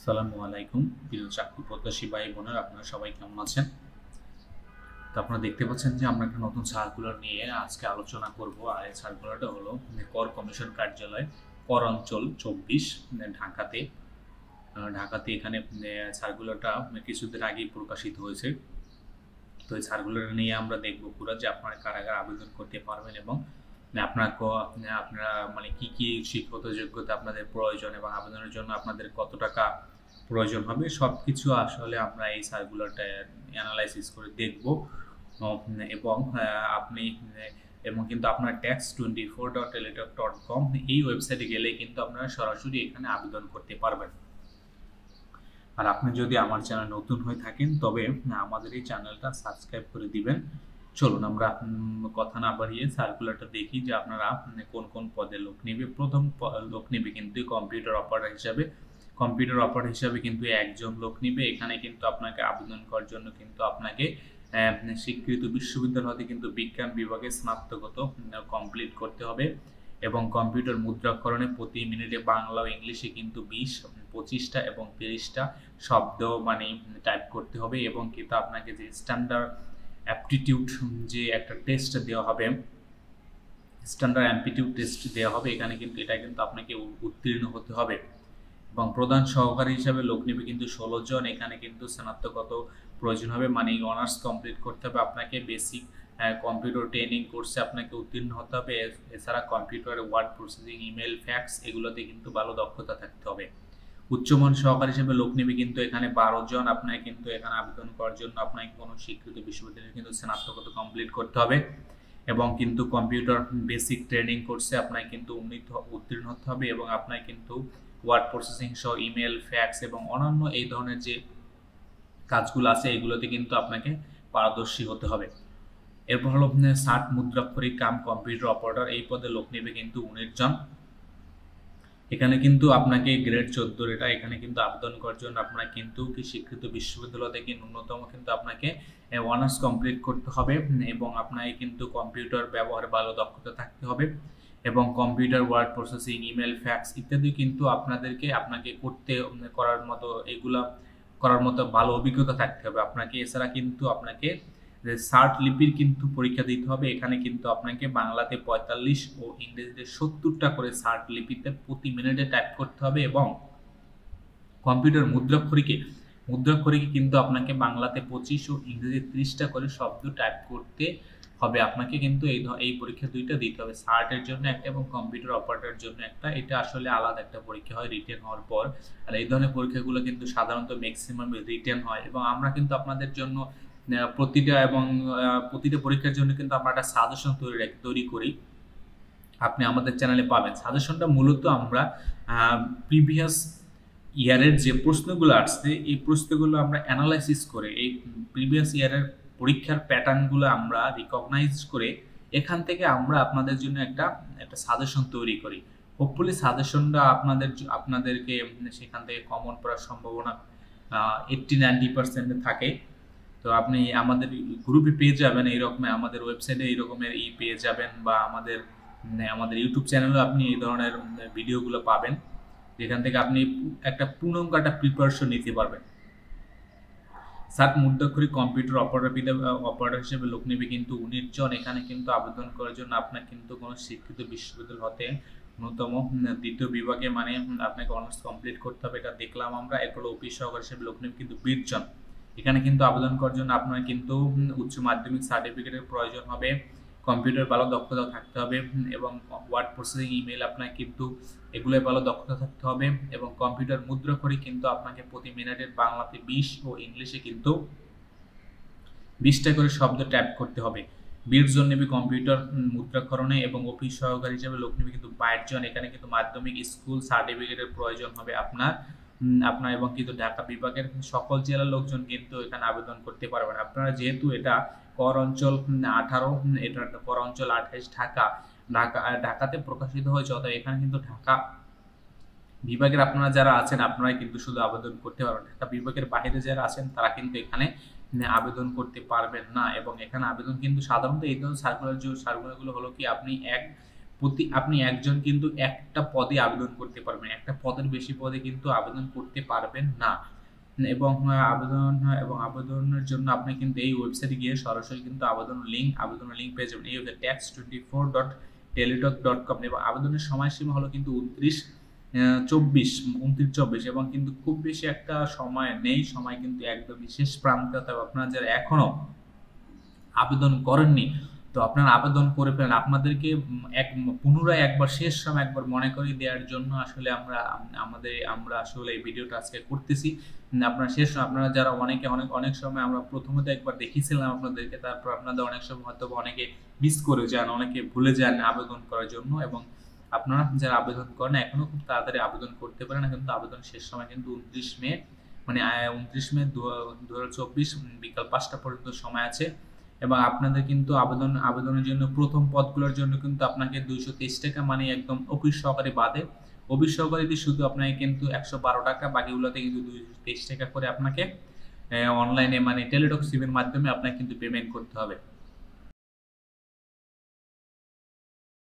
আসসালামু আলাইকুম প্রিয় চাকরি প্রত্যাশী ভাই বোনেরা, আপনারা সবাই কেমন আছেন? তো আপনারা দেখতে পাচ্ছেন যে আমরা একটা নতুন সার্কুলার নিয়ে আজকে আলোচনা করব। আর এই সার্কুলারটা হলো কর কমিশন কার্যালয় কর অঞ্চল 24 ঢাকাতে। এখানে সার্কুলারটা কিছুদিন আগেই প্রকাশিত হয়েছে। তো এই সার্কুলার নিয়ে আমরা দেখব পুরো যে আপনারা কারা কারা আবেদন করতে পারবেন এবং আপনারা মানে কি কি শিক্ষাগত যোগ্যতা আপনাদের প্রয়োজন এবং আবেদনের জন্য আপনাদের কত টাকা প্রয়োজন হবে সবকিছু আসলে আমরা এই সার্কুলারটা অ্যানালাইসিস করে দেখব। এবং আপনি এবং কিন্তু আপনার tax24.teletalk.com এই ওয়েবসাইটে গেলে কিন্তু আপনারা সরাসরি এখানে আবেদন করতে পারবেন। আর আপনি যদি আমার চ্যানেল নতুন হয়ে থাকেন তবে আমাদের এই চ্যানেলটা সাবস্ক্রাইব করে দিবেন। চলুন আমরা কথা না বাড়িয়ে সার্কুলারটা দেখি যে আপনারা কোন কোন পদে লোক নেবে। প্রথম লোক নেবে কিন্তু কম্পিউটার অপারেটর হিসাবে কিন্তু একজন লোক নেবে। এখানে কিন্তু আপনাকে আবেদন করার জন্য কিন্তু আপনাকে স্বীকৃত বিশ্ববিদ্যালয় হতে কিন্তু বিজ্ঞান বিভাগে স্নাতকোত্তর কমপ্লিট করতে হবে এবং কম্পিউটার মুদ্রাক্ষরণে প্রতি মিনিটে বাংলা ও ইংলিশে কিন্তু 20-25টা এবং 30টা শব্দ মানে টাইপ করতে হবে এবং কিন্তু আপনাকে যে স্ট্যান্ডার্ড অ্যাপটিটিউড যে একটা টেস্ট দেওয়া হবে, এখানে কিন্তু এটা কিন্তু আপনাকে উত্তীর্ণ হতে হবে এবং প্রধান সহকারী হিসাবে লোক নেবে কিন্তু 16 জন। এখানে কিন্তু স্নাতকোত্তর প্রয়োজন হবে, মানে অনার্স কমপ্লিট করতে হবে আপনাকে। বেসিক কম্পিউটার ট্রেনিং কোর্সে আপনাকে উত্তীর্ণ হতে হবে। এছাড়া কম্পিউটারে ওয়ার্ড প্রসেসিং, ইমেল, ফ্যাক্স এগুলোতে কিন্তু ভালো দক্ষতা থাকতে হবে। উচ্চমান সহকারী হিসেবে লোক নেবে কিন্তু এখানে 12 জন। আপনাকে কিন্তু এখানে আবেদন করার জন্য আপনাকে কোনো স্বীকৃত বিশ্ববিদ্যালয়ে কিন্তু স্নাতকোত্তর কমপ্লিট করতে হবে এবং কিন্তু কম্পিউটার বেসিক ট্রেনিং কোর্সে আপনাকে কিন্তু উত্তীর্ণ হতে হবে এবং আপনাকে কিন্তু ওয়ার্ড প্রসেসিং সহ ইমেল, ফ্যাক্স এবং অন্যান্য এই ধরনের যে কাজগুলো আছে এগুলোতে কিন্তু আপনাকে পারদর্শী হতে হবে। এরপর হলো 60 মুদ্রাক্ষরিক কাম কম্পিউটার অপারেটর, এই পদে লোক নেবে কিন্তু 19 জন। এখানে কিন্তু আপনাকে গ্রেড 14 এটা এখানে কিন্তু আবেদন করার জন্য আপনার কিন্তু কি স্বীকৃত বিশ্ববিদ্যালয় থেকে ন্যূনতম কিন্তু আপনাকে অনার্স কমপ্লিট করতে হবে এবং আপনাকে কিন্তু কম্পিউটার ব্যবহারে ভালো দক্ষতা থাকতে হবে এবং computer word processing, email, fax ইত্যাদি কিন্তু আপনাকে করার মতো ভালো অভিজ্ঞতা থাকতে হবে আপনাকে। এছাড়া কিন্তু আপনাকে শার্ট লিপির কিন্তু পরীক্ষা দিতে হবে। এখানে কিন্তু আপনাকে বাংলাতে 45 ও ইংরেজিতে 70টা করে শার্ট লিপিতে প্রতি মিনিটে টাইপ করতে হবে এবং কম্পিউটার মুদ্রাক্ষরিকে কিন্তু আপনাকে বাংলাতে 25 ও ইংরেজিতে 30টা করে শব্দ টাইপ করতে হবে। আপনাকে কিন্তু এই পরীক্ষা দুইটা দিতে হবে, শার্টের জন্য একটা এবং কম্পিউটার অপারেটরের জন্য একটা। এটা আসলে আলাদা একটা পরীক্ষা হয় রিটেন হওয়ার পর। আর এই ধরনের পরীক্ষাগুলো কিন্তু সাধারণত ম্যাক্সিমাম রিটেন হয় এবং আমরা কিন্তু আপনাদের জন্য প্রতিটা পরীক্ষার জন্য কিন্তু আমরা একটা সাজেশন তৈরি করি, আপনি আমাদের চ্যানেলে পাবেন। সাজেশনটা মূলত আমরা প্রিভিয়াস ইয়ারের যে প্রশ্নগুলো আসছে এই প্রশ্নগুলো আমরা অ্যানালাইসিস করে এই প্রিভিয়াস ইয়ারের পরীক্ষার প্যাটার্নগুলো আমরা রিকগনাইজ করে এখান থেকে আমরা আপনাদের জন্য একটা সাজেশন তৈরি করি। হোপফুলি সাজেশনটা আপনাদেরকে সেখান থেকে কমন পড়ার সম্ভাবনা 80-90% থাকে। তো আপনি আমাদের গ্রুপে পেয়ে যাবেন এইরকম, আমাদের ওয়েবসাইটে এইরকমের পেয়ে যাবেন বা আমাদের ইউটিউব চ্যানেলেও আপনি এই ধরনের ভিডিওগুলো পাবেন যেখান থেকে আপনি একটা পূর্ণাঙ্গ একটা প্রিপারেশন নিতে পারবেন। 60 মুদ্রাক্ষরিক কম্পিউটার অপারেটর হিসেবে লোক নেবে কিন্তু 19 জন। এখানে কিন্তু আবেদন করার জন্য আপনার কিন্তু কোনো স্বীকৃত বিশ্ববিদ্যালয় হতে ন্যূনতম দ্বিতীয় বিভাগে মানে আপনাকে অনার্স কমপ্লিট করতে হবে, এটা দেখলাম আমরা। এরপর অফিস সহকারী হিসেবে লোক নেবে কিন্তু 20 জন। এখানে কিন্তু আবেদন করার জন্য আপনার কিন্তু উচ্চ মাধ্যমিক সার্টিফিকেটের প্রয়োজন হবে, কম্পিউটার ভালো দক্ষতা থাকতে হবে এবং ওয়ার্ড প্রসেসিং, ইমেল আপনার কিন্তু এগুলোয় ভালো দক্ষতা থাকতে হবে এবং কম্পিউটার মুদ্রাক্ষরিক কিন্তু আপনাকে প্রতি মিনিটে বাংলাতে 20 ও ইংলিশে কিন্তু 20টা করে শব্দ টাইপ করতে হবে। 20 জন নেবে কম্পিউটার মুদ্রাক্ষরণে এবং অফিস সহকারী হিসেবে লোক নেবে কিন্তু 22 জন। এখানে কিন্তু মাধ্যমিক স্কুল সার্টিফিকেটের প্রয়োজন হবে আপনার এবং কিন্তু ঢাকা বিভাগের সকল জেলার লোকজন কিন্তু এখানে আবেদন করতে পারবেন। আপনারা যেহেতু এটা কর অঞ্চল 18, এটা কর অঞ্চল 28 ঢাকাতে প্রকাশিত হয়েছে, অতএব এখানে কিন্তু ঢাকা বিভাগের আপনারা যারা আছেন আপনারাই কিন্তু শুধু আবেদন করতে পারবেন। ঢাকা বিভাগের বাইরে যারা আছেন তারা কিন্তু এখানে আবেদন করতে পারবেন না এবং এখানে আবেদন কিন্তু সাধারণত এই ধরনের সার্কুলারগুলো হলো কি আপনি আপনি একজন কিন্তু একটা পদে আবেদন করতে পারবেন, একটা পদের বেশি পদে কিন্তু আবেদন করতে পারবেন না। এবং আবেদনের জন্য আপনি কিন্তু এই ওয়েবসাইটে গিয়ে সরাসরি কিন্তু আবেদনের লিঙ্ক পেয়ে যাবেন। এই হচ্ছে tax24.teletalk.com এবং আবেদনের সময়সীমা হলো কিন্তু 29-24 এবং কিন্তু খুব বেশি একটা সময় নেই, সময় কিন্তু একদমই শেষ প্রান্তে। তবে আপনারা যারা এখনো আবেদন করেননি, তো আপনারা আবেদন করে ফেলেন। আপনাদেরকে পুনরায় একবার শেষ সময় একবার মনে করিয়ে দেওয়ার জন্য আসলে আমরা আসলে এই ভিডিওটা আজকে করতেছি। আপনারা যারা অনেক সময় আমরা প্রথমত একবার দেখিয়েছিলাম আপনাদেরকে, তারপর আপনাদের অনেক সময় হয়তো অনেকে মিস করে যান, অনেকে ভুলে যান আবেদন করার জন্য। এবং আপনারা যারা আবেদন করেন এখনো খুব তাড়াতাড়ি আবেদন করতে পারেন, কিন্তু আবেদন শেষ সময় কিন্তু 29 মে, মানে 29 মে 2024 বিকাল 5টা পর্যন্ত সময় আছে। এবং আপনাদের কিন্তু আবেদনের জন্য প্রথম পদগুলোর জন্য কিন্তু আপনাকে 223 টাকা, মানে একদম অফিস সহকারী বাদে, অফিস সহকারীতে শুধু আপনাকে কিন্তু 112 টাকা, বাকিগুলোতে কিন্তু 223 টাকা করে আপনাকে অনলাইনে মানে টেলিটক সিমের মাধ্যমে আপনাকে কিন্তু পেমেন্ট করতে হবে।